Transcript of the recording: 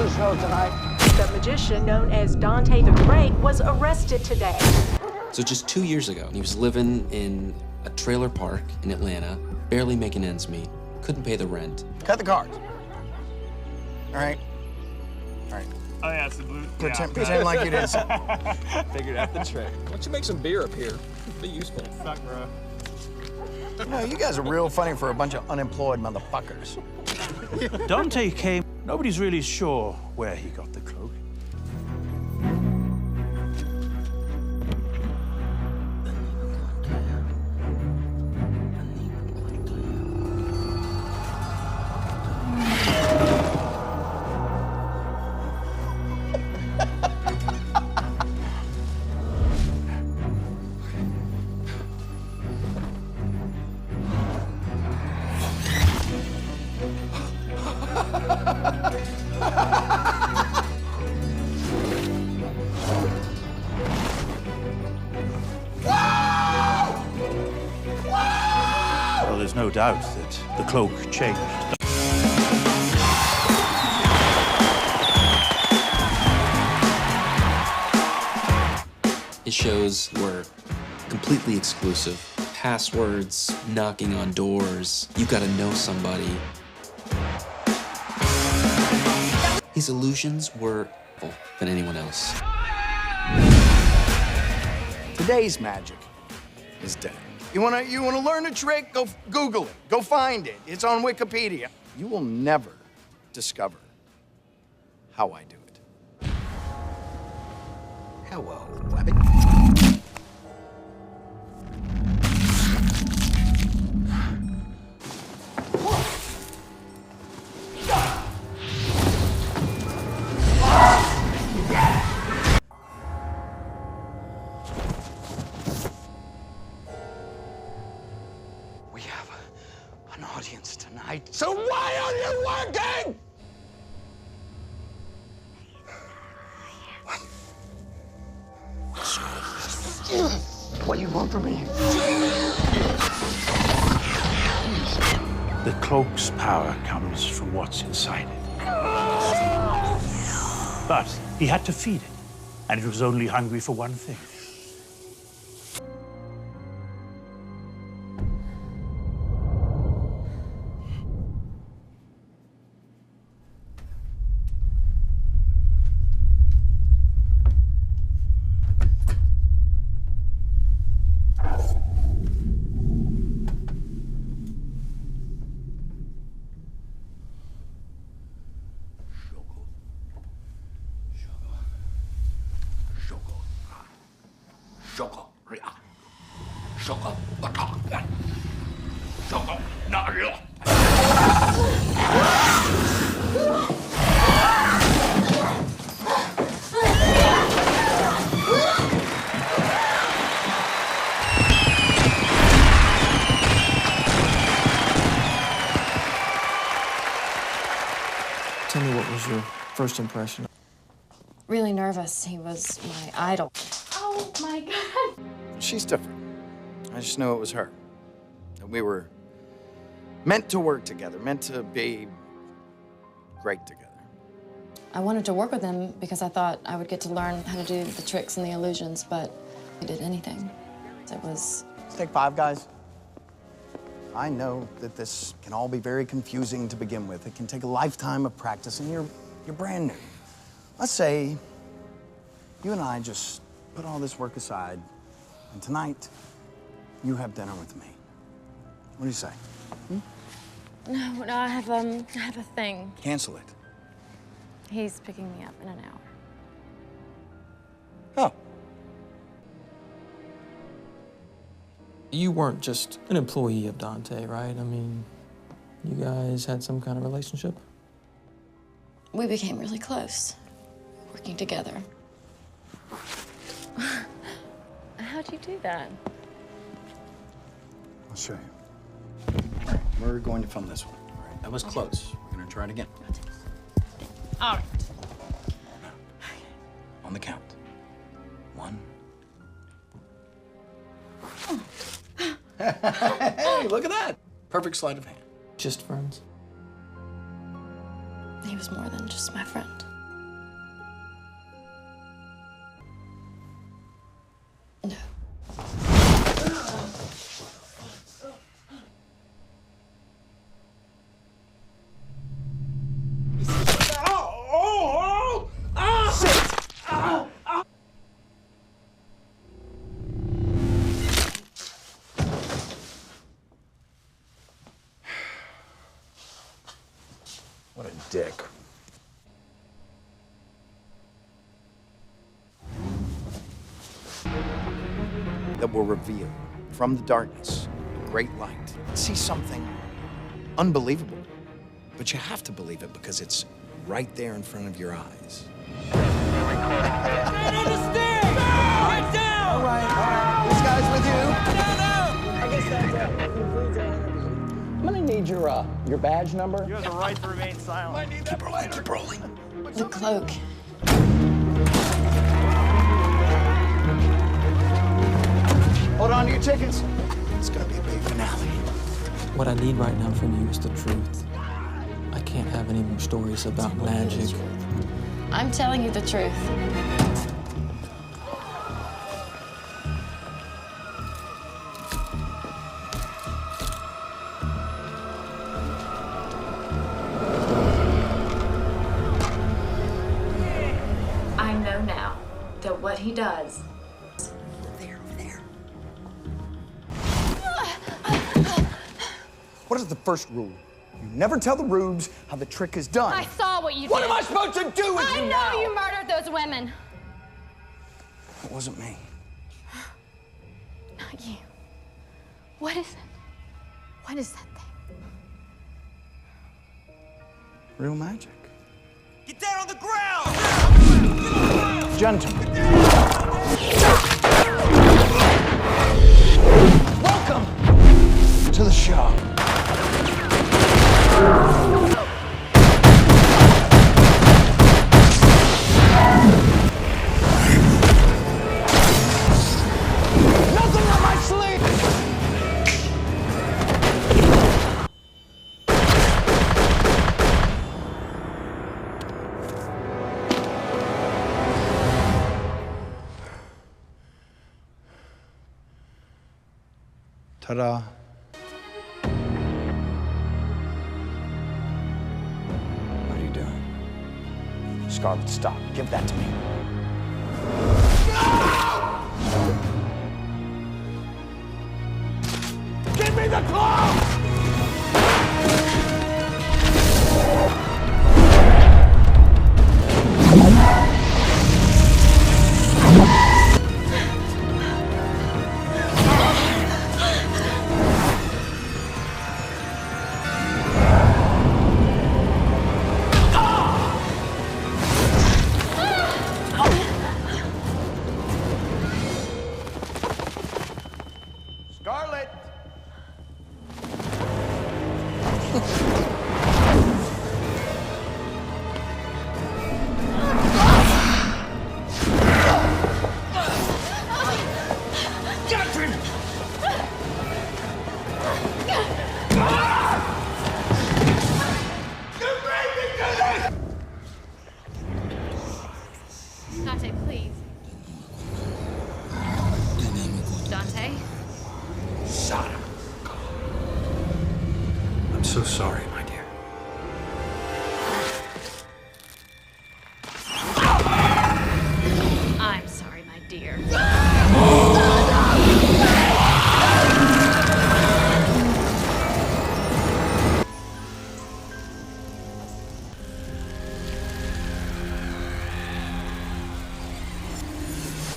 the show tonight. The magician known as Dante the Great was arrested today. So just 2 years ago, he was living in a trailer park in Atlanta, barely making ends meet, couldn't pay the rent. Cut the cards. All right. All right. Oh, yeah, it's the blue. Pretend like you didn't see. Figured out the trick. Why don't you make some beer up here? Be useful. Suck, bro. You know, you guys are real funny for a bunch of unemployed motherfuckers. Dante came. Nobody's really sure where he got the cloak. Well, there's no doubt that the cloak changed. His shows were completely exclusive. Passwords, knocking on doors, you gotta know somebody. His illusions were better than anyone else. Today's magic is dead. You wanna learn a trick? Go Google it. Go find it. It's on Wikipedia. You will never discover how I do it. Hello, Wabbit. We have an audience tonight, so why are you working? What do you want from me? The cloak's power comes from what's inside it. But he had to feed it, and it was only hungry for one thing. Tell me, what was your first impression? Really nervous. He was my idol. Oh my God. She's different. I just know it was her. That we were meant to work together, meant to be great together. I wanted to work with him because I thought I would get to learn how to do the tricks and the illusions, but he did anything. It was... Let's take 5, guys. I know that this can all be very confusing to begin with. It can take a lifetime of practice, and you're brand new. Let's say you and I just put all this work aside, and tonight you have dinner with me. What do you say? No, I have a thing. Cancel it. He's picking me up in an hour. Oh. You weren't just an employee of Dante, right? I mean, you guys had some kind of relationship? We became really close, working together. How'd you do that? I'll show you. We're going to film this one. All right, that was close. We're going to try it again. All right. On the count. 1. Hey, look at that. Perfect sleight of hand. Just friends? He was more than just my friend. stick. That will reveal from the darkness a great light. See something unbelievable, but you have to believe it because it's right there in front of your eyes. Man on the stairs! Right down! All right. This guy's with you. I guess that concludes our interview. I'm gonna need your badge number. You have the right to remain silent. Keep rolling, keep rolling. The cloak. Hold on to your tickets. It's gonna be a big finale. What I need right now from you is the truth. I can't have any more stories about magic. I'm telling you the truth. I know now that what he does. What is the first rule? You never tell the rubes how the trick is done. I saw what you did. What am I supposed to do with I you know now? you murdered those women. It wasn't me. Not you. What is it? What is that thing? Real magic. Get down on the ground! Gentlemen. Welcome to the show. Nothing on my sleeve. Ta-da. What are you doing? Scarlet, stop. Give that to me. Give me the cloak! Scarlet! Dante, please. Dante? I'm so sorry.